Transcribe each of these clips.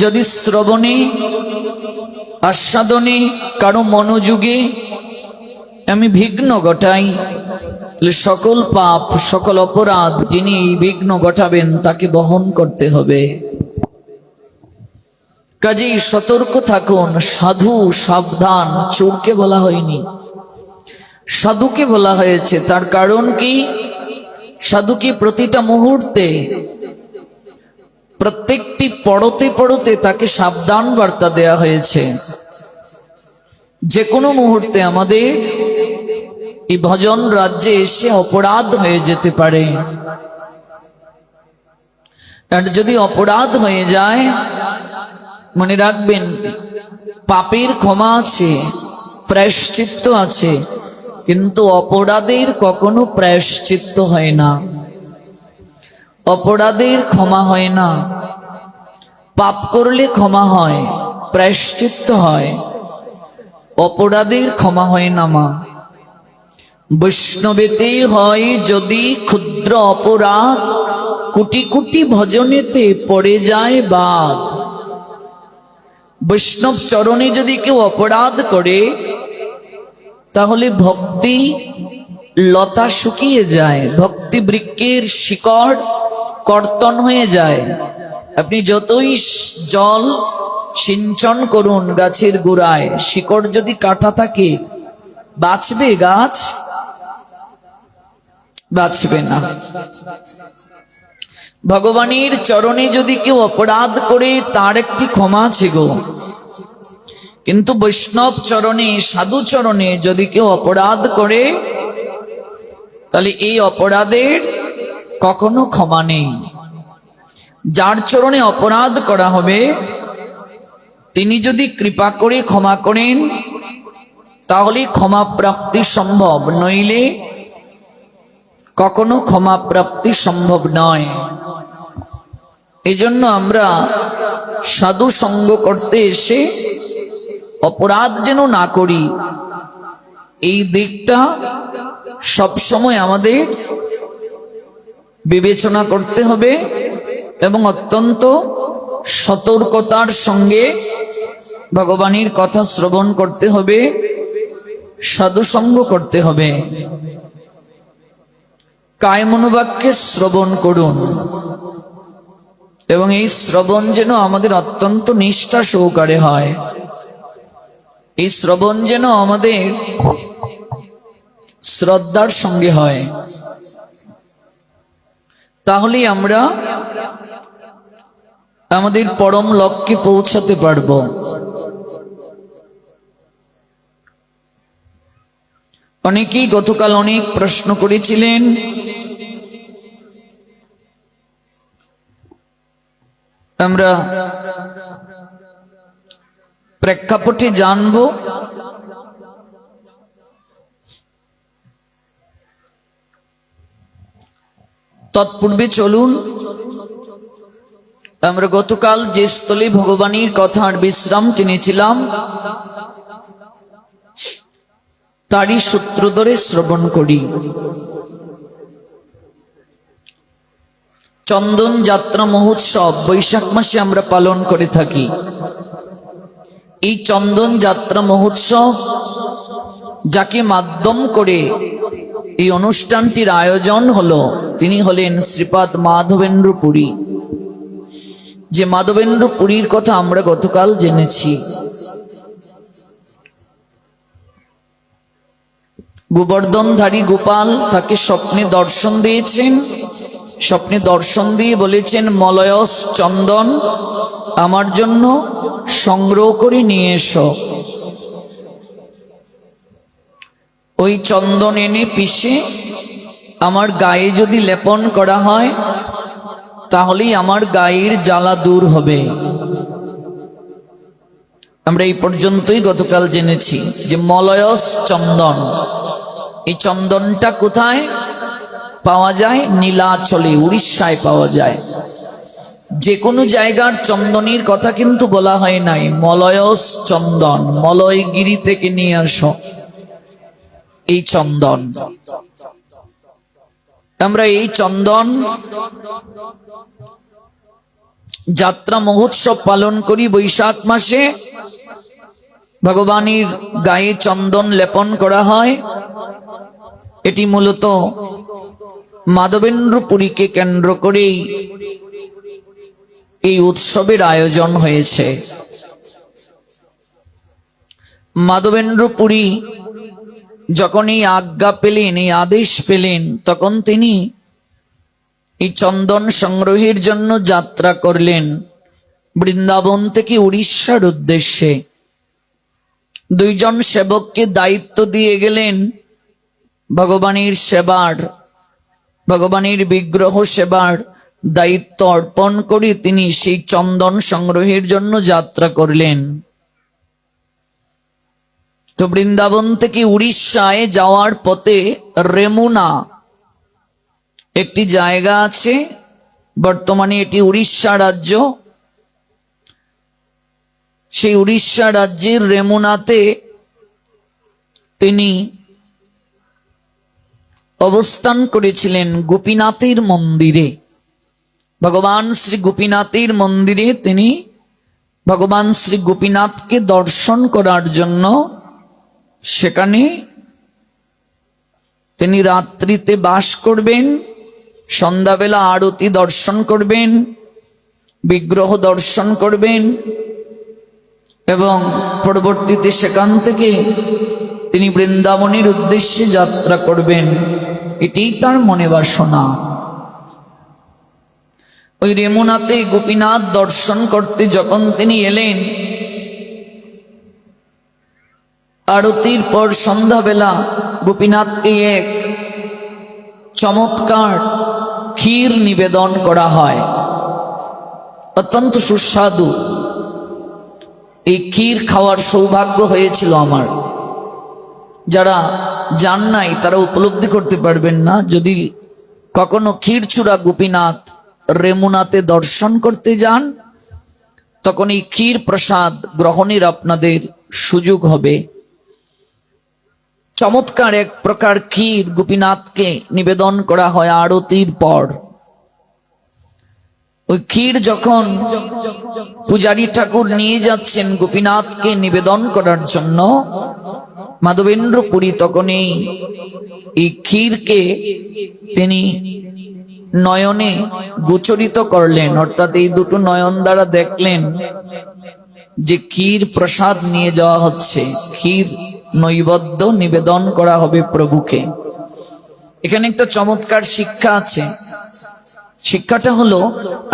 যদি শ্রবণে আস্বাদনে কারো মনোযোগে আমি বিঘ্ন ঘটাই, তাহলে সকল পাপ সকল অপরাধ যিনি বিঘ্ন ঘটাবেন তাকে বহন করতে হবে। কাজেই সতর্ক থাকুন। সাধু সাবধান, চোরকে বলা হয়নি, সাধুকে বলা হয়েছে। তার কারণ কি? সাধুকে প্রতিটা মুহূর্তে প্রত্যেকটি পড়তে পড়তে তাকে সাবধান বার্তা দেয়া হয়েছে। যে কোনো মুহূর্তে আমাদের এই ভজন রাজ্যে এসে অপরাধ হয়ে যেতে পারে। আর যদি অপরাধ হয়ে যায়, মনে রাখবেন পাপের ক্ষমা আছে, প্রায়শ্চিত্ত আছে, কিন্তু অপরাধের কখনো প্রায়শ্চিত্ত হয় না, অপরাধের ক্ষমা হয় না। পাপ করলে ক্ষমা হয়, প্রায়শ্চিত্ত হয়, অপরাধের ক্ষমা হয় না মা। বৈষ্ণবেতে হয় যদি ক্ষুদ্র অপরাধ, কোটি কোটি ভজনেতে পড়ে যায় বাদ। বৈষ্ণব চরণে যদি কেউ অপরাধ করে, তাহলে ভক্তি লতা শুকিয়ে যায়, ভক্তি বৃক্ষের শিকড় কর্তন হয়ে যায়। আপনি যতই জল সিঞ্চন করুন গাছের গোড়ায়, শিকড় যদি কাটা থাকে বাঁচবে গাছ? বাঁচবে না। ভগবানের চরণে যদি কেউ অপরাধ করে, তার একটি ক্ষমা আছে গো। কিন্তু বৈষ্ণব চরণে, সাধু চরণে যদি কেউ অপরাধ করে, তাহলে এই অপরাধের কখনো ক্ষমা নেই। যার চরণে অপরাধ করা হবে, তিনি যদি কৃপা করে ক্ষমা করেন, তাহলে ক্ষমা প্রাপ্তি সম্ভব, নইলে কখনো ক্ষমা প্রাপ্তি সম্ভব নয়। এজন্য আমরা সাধু সঙ্গ করতে এসে অপরাধ যেন না করি, এই দিকটা সবসময় আমাদের বিবেচনা করতে হবে এবং অত্যন্ত সতর্কতার সঙ্গে ভগবানের কথা শ্রবণ করতে হবে, সাধু সঙ্গ করতে হবে। কায় মনোবাক্যে শ্রবণ করুন, এবং এই শ্রবণ যেন আমাদের অত্যন্ত নিষ্ঠা সহকারে হয়। এই শ্রবণ যেন আমাদের শ্রদ্ধার সঙ্গে হয়, তাহলেই আমরা আমাদের পরম লক্ষ্যে পৌঁছাতে পারব। অনেকেই গতকাল অনেক প্রশ্ন করেছিলেন, আমরা প্রেক্ষাপটে জানব। তৎপূর্বে চলুন আমরা গতকাল যে স্থলে ভগবানের কথার বিশ্রাম টেনেছিলাম, তারই সূত্র ধরে শ্রবণ করি। চন্দন যাত্রা মহোৎসব বৈশাখ মাসে আমরা পালন করে থাকি। এই চন্দন যাত্রা মহোৎসব, যাকে মাধ্যম করে এই অনুষ্ঠানটির আয়োজন হলো, তিনি হলেন শ্রীপাদ মাধবেন্দ্র পুরী। যে মাধবেন্দ্র পুরীর কথা আমরা গতকাল জেনেছি। গোবর্ধনধারী গোপাল তাকে স্বপ্নে দর্শন দিয়েছেন। স্বপ্নে দর্শন দিয়ে বলেছেন, মলয়স চন্দন আমার জন্য সংগ্রহ করে নিয়ে এসো। ওই চন্দন এনে পিষে আমার গায়ে যদি লেপন করা হয়, তাহলেই আমার গায়ের জ্বালা দূর হবে। আমরা এই পর্যন্তই গতকাল জেনেছি যে মলয়স চন্দন, এই চন্দনটা কোথায় পাওয়া যায়? নীলাচলে, উড়িষ্যায় পাওয়া যায়। যে কোনো জায়গার চন্দনের কথা কিন্তু বলা হয় নাই। মলয়স চন্দন, মলয়গিরি থেকে নিয়ে আসো এই চন্দন। আমরা এই চন্দন যাত্রা মহোৎসব পালন করি বৈশাখ মাসে। ভগবানের গায়ে চন্দন লেপন করা হয়। এটি মূলত মাধবেন্দ্রপুরীকে কেন্দ্র করেই এই উৎসবের আয়োজন হয়েছে। মাধবেন্দ্রপুরী যখন এই আজ্ঞা পেলেন, এই আদেশ পেলেন, তখন তিনি এই চন্দন সংগ্রহের জন্য যাত্রা করলেন বৃন্দাবন থেকে উড়িষ্যার উদ্দেশ্যে। দুইজন সেবককে দায়িত্ব দিয়ে গেলেন ভগবানের সেবার, ভগবানের বিগ্রহ সেবার দায়িত্ব অর্পণ করে তিনি সেই চন্দন সংগ্রহের জন্য যাত্রা করলেন। তো বৃন্দাবন থেকে উড়িষ্যায় যাওয়ার পথে রেমুনা একটি জায়গা আছে, বর্তমানে এটি উড়িষ্যা রাজ্য। সেই উড়িষ্যা রাজ্যের রেমুনাতে তিনি অবস্থান করেছিলেন গোপীনাথের মন্দিরে। ভগবান শ্রী গোপীনাথের মন্দিরে তিনি ভগবান শ্রী গোপীনাথকে দর্শন করার জন্য সেখানে তিনি রাত্রিতে বাস করবেন, সন্ধ্যাবেলা আরতি দর্শন করবেন, বিগ্রহ দর্শন করবেন এবং পরবর্তীতে সেখান থেকে তিনি বৃন্দাবনের উদ্দেশ্যে যাত্রা করবেন। এটাই তার মনে বাসনা। ওই রেমুনাতে গোপীনাথ দর্শন করতে যখন তিনি এলেন, আরতির পর সন্ধ্যাবেলা গোপীনাথকে এক চমৎকার ক্ষীর নিবেদন করা হয়, অত্যন্ত সুস্বাদু। এই ক্ষীর খাওয়ার সৌভাগ্য হয়েছিল আমার। যারা যান নাই তারা উপলব্ধি করতে পারবেন না। যদি কখনো ক্ষীরচূড়া গোপীনাথ রেমুনাতে দর্শন করতে যান, তখন এই ক্ষীর প্রসাদ গ্রহণের আপনাদের সুযোগ হবে। চমৎকার এক প্রকার ক্ষীর গোপীনাথকে নিবেদন করা হয় আরতির পর। ওই ক্ষীর যখন পূজারী ঠাকুর নিয়ে যাচ্ছেন গোপীনাথকে নিবেদন করার জন্য, মাধবেন্দ্রপুরী তখন এই ক্ষীরকে তিনি নয়নে গোচরিত করলেন, অর্থাৎ এই দুটো নয়ন দ্বারা দেখলেন যে ক্ষীর প্রসাদ নিয়ে যাওয়া হচ্ছে, ক্ষীর নৈবেদ্য নিবেদন করা হবে প্রভুকে। এখানে একটা চমৎকার শিক্ষা আছে। শিক্ষাটা হলো,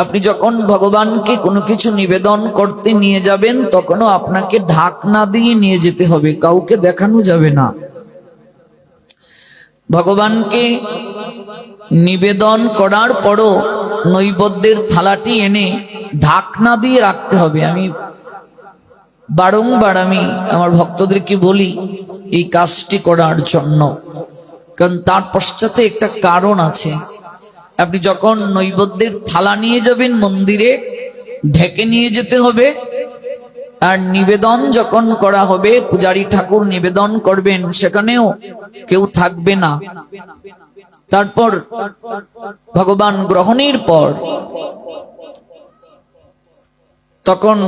আপনি যখন ভগবানকে কোনো কিছু নিবেদন করতে নিয়ে যাবেন, তখনও আপনাকে ঢাকনা দিয়ে নিয়ে যেতে হবে, কাউকে দেখানো যাবে না। ভগবানকে নিবেদন করার পরও নৈবেদ্যের থালাটি এনে ঢাকনা দিয়ে রাখতে হবে। আমি বারংবার আমার ভক্তদেরকে বলি এই কাজটি করার জন্য, কারণ তার পশ্চাতে একটা কারণ আছে। আপনি যখন নৈবেদ্যের থালা নিয়ে যাবেন মন্দিরে, ঢেকে নিয়ে যেতে হবে। আর নিবেদন যখন করা হবে, পূজারী ঠাকুর নিবেদন করবেন, সেখানেও কেউ থাকবে না। তারপর ভগবান গ্রহণের পর তখন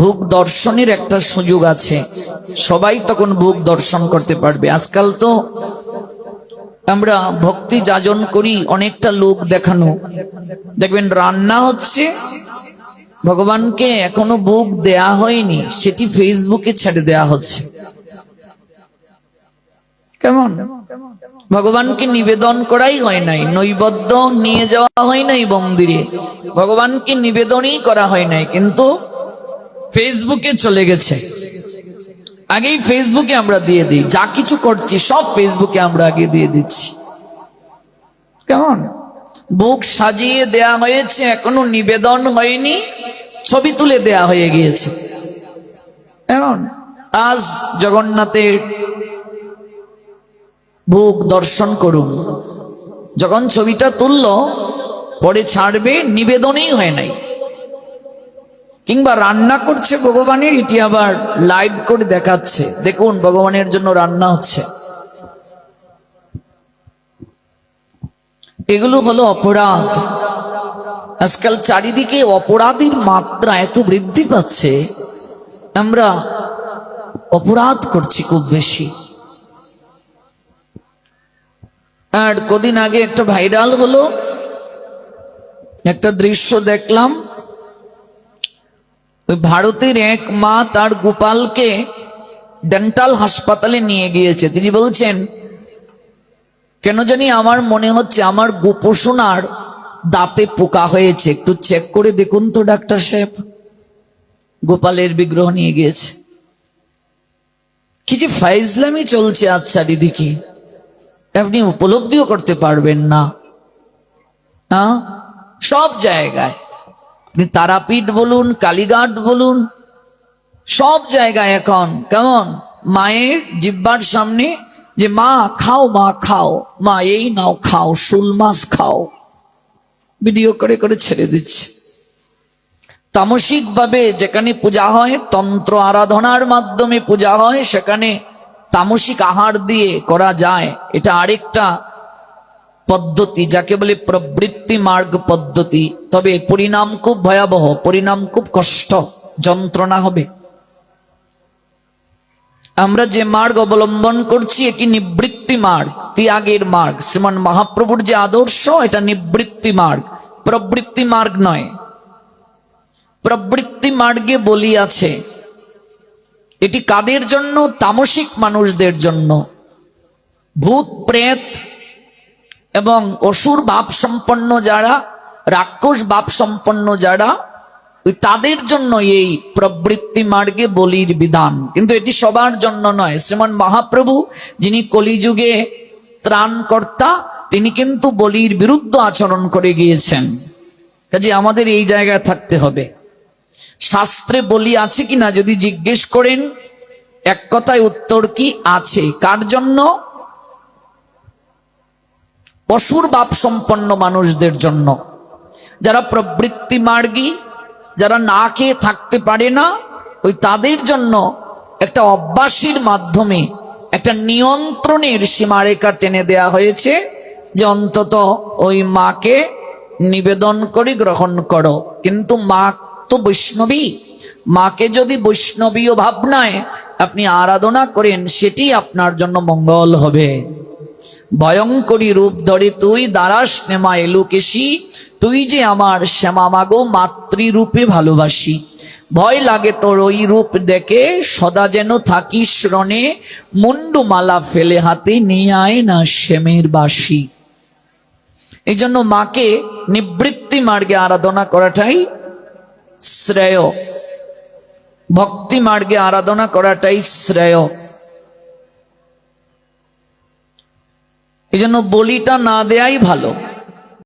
ভোগ দর্শনের একটা সুযোগ আছে, সবাই তখন ভোগ দর্শন করতে পারবে। আজকাল তো আমরা ভক্তি যাজন করি অনেকটা লোক দেখানো, দেখবেন রান্না হচ্ছে, ভগবানকে এখনো ভোগ দেয়া হয়নি, সেটি ফেসবুকে ছেড়ে দেয়া হচ্ছে। কেমন? ভগবানকে নিবেদন করাই হয় নাই, নৈবেদ্য নিয়ে যাওয়া হয় নাই মন্দিরে, ভগবানকে নিবেদনই করা হয় নাই, কিন্তু ফেসবুকে চলে গেছে। আগেই ফেসবুকে আমরা দিয়ে দিই, যা কিছু করছি সব ফেসবুকে আমরা আগে দিয়ে দিচ্ছি। কেমন? বুক সাজিয়ে দেয়া হয়েছে, এখনো নিবেদন হয়নি, ছবি তুলে দেয়া হয়ে গিয়েছে। এমন আজ জগন্নাথের ভোগ দর্শন করুন, যখন ছবিটা তুললো পরে ছাড়বে, নিবেদনই হয় নাই। কিংবা রান্না করছে ভগবানের, এটি আবার লাইভ করে দেখাচ্ছে, দেখুন ভগবানের জন্য রান্না হচ্ছে। এগুলো হলো অপরাধ। আজকাল চারিদিকে অপরাধীর মাত্রা এত বৃদ্ধি পাচ্ছে, আমরা অপরাধ করছি খুব বেশি। আর কদিন আগে একটা ভাইরাল হলো, একটা দৃশ্য দেখলাম। ওই ভারতের এক মা তার গোপালকে ডেন্টাল হাসপাতালে নিয়ে গিয়েছে। তিনি বলছেন, কেন জানি আমার মনে হচ্ছে আমার গোপোষণার দাঁতে পোকা হয়েছে, একটু চেক করে দেখুন তো ডাক্তার সাহেব। গোপালের বিগ্রহ নিয়ে গিয়েছে। কি যে ফাইজলামি চলছে আজ চারিদিকে, আপনি উপলব্ধিও করতে পারবেন না। সব জায়গায়, আপনি তারাপীঠ বলুন, কালীঘাট বলুন, সব জায়গায় এখন কেমন মায়ের জিহ্বার সামনে যে মা খাও, মা খাও, মা এই নাও খাও, শোল মাছ খাও, ভিডিও করে করে ছেড়ে দিচ্ছে। তামসিক ভাবে যেখানে পূজা হয়, তন্ত্র আরাধনার মাধ্যমে পূজা হয়, সেখানে তামসিক আহার দিয়ে করা যায়। এটা আরেকটা পদ্ধতি, যাকে বলে প্রবৃত্তি মার্গ পদ্ধতি। তবে পরিণাম খুব ভয়াবহ, পরিণাম খুব কষ্ট, যন্ত্রণা হবে। আমরা যে মার্গ অবলম্বন করছি এটি নিবৃত্তি মার্গ, ত্যাগের মার্গ। শ্রীমান মহাপ্রভুর যে আদর্শ, এটা নিবৃত্তি মার্গ, প্রবৃত্তি মার্গ নয়। প্রবৃত্তি মার্গে বলি আছে, এটি কাদের জন্য? তামসিক মানুষদের জন্য। ভূত প্রেত এবং অসুর ভাব সম্পন্ন যারা, রাক্ষস ভাব সম্পন্ন যারা, তাদের জন্য এই প্রবৃত্তি মার্গে বলির বিধান। কিন্তু এটি সবার জন্য নয়। শ্রীমান মহাপ্রভু, যিনি কলিযুগে ত্রাণকর্তা, তিনি কিন্তু বলির বিরুদ্ধে আচরণ করে গিয়েছেন। কাজে আমাদের এই জায়গায় থাকতে হবে। শাস্ত্রে বলি আছে কিনা যদি জিজ্ঞেস করেন, এক কথায় উত্তর কি? আছে। কার জন্য? অসুর ভাব সম্পন্ন মানুষদের জন্য, যারা প্রবৃত্তি মার্গী, যারা না খেয়ে থাকতে পারে না, ওই তাদের জন্য একটা অভ্যাসের মাধ্যমে একটা নিয়ন্ত্রণের সীমারেখা টেনে দেয়া হয়েছে, যে অন্তত ওই মাকে নিবেদন করে গ্রহণ করো। কিন্তু মা তো বৈষ্ণবী, মাকে যদি বৈষ্ণবীয় ভাবনায় আপনি আরাধনা করেন, সেটি আপনার জন্য মঙ্গল হবে। ভয়ঙ্করী রূপ ধরে তুই দাঁড়াস নেমা এলুকেশি, তুই যে আমার শ্যামা মাগো মাতৃরূপে ভালোবাসি। ভয় লাগে তোর ওই রূপ দেখে, সদা যেন থাকিস রণে, মুন্ডুমালা ফেলে হাতে নিয়ে আয় না শ্যামের বাসি। এই জন্য মাকে নিবৃত্তি মার্গে আরাধনা করাটাই শ্রেয়, ভক্তি মার্গে আরাধনা করাটাই শ্রেয়। এই জন্য বলিটা না দেয়াই ভালো।